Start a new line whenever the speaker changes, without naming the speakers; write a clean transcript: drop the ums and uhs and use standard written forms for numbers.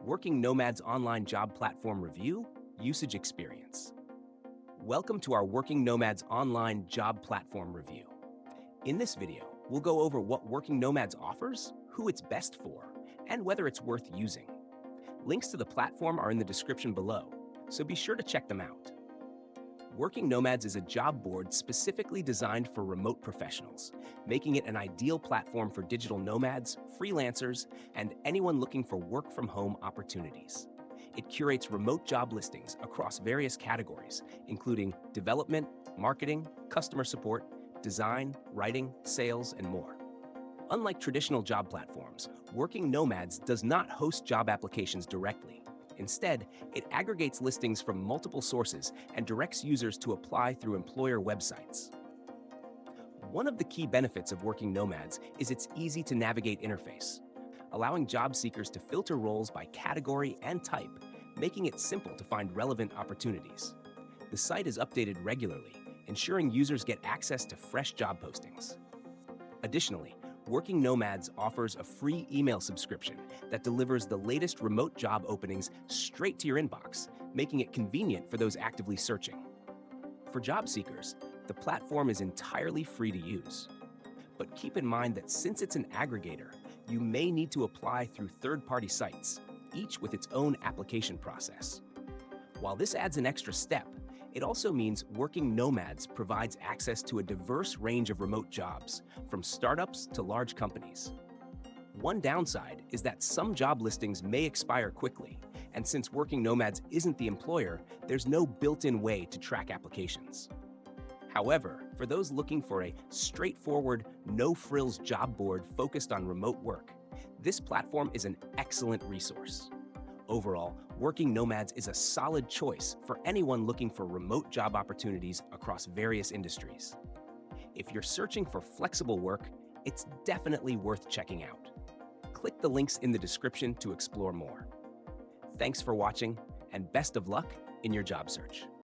Working Nomads online job platform review, usage experience. Welcome to our Working Nomads online job platform review. In this video, we'll go over what Working Nomads offers, who it's best for, and whether it's worth using. Links to the platform are in the description below, so be sure to check them out. Working Nomads is a job board specifically designed for remote professionals, making it an ideal platform for digital nomads, freelancers, and anyone looking for work-from-home opportunities. It curates remote job listings across various categories, including development, marketing, customer support, design, writing, sales, and more. Unlike traditional job platforms, Working Nomads does not host job applications directly. Instead, it aggregates listings from multiple sources and directs users to apply through employer websites. One of the key benefits of Working Nomads is its easy-to-navigate interface, allowing job seekers to filter roles by category and type, making it simple to find relevant opportunities. The site is updated regularly, ensuring users get access to fresh job postings. Additionally, Working Nomads offers a free email subscription that delivers the latest remote job openings straight to your inbox, making it convenient for those actively searching. For job seekers, the platform is entirely free to use. But keep in mind that since it's an aggregator, you may need to apply through third-party sites, each with its own application process. While this adds an extra step, it also means Working Nomads provides access to a diverse range of remote jobs, from startups to large companies. One downside is that some job listings may expire quickly, and since Working Nomads isn't the employer, there's no built-in way to track applications. However, for those looking for a straightforward, no-frills job board focused on remote work, this platform is an excellent resource. Overall, Working Nomads is a solid choice for anyone looking for remote job opportunities across various industries. If you're searching for flexible work, it's definitely worth checking out. Click the links in the description to explore more. Thanks for watching, and best of luck in your job search.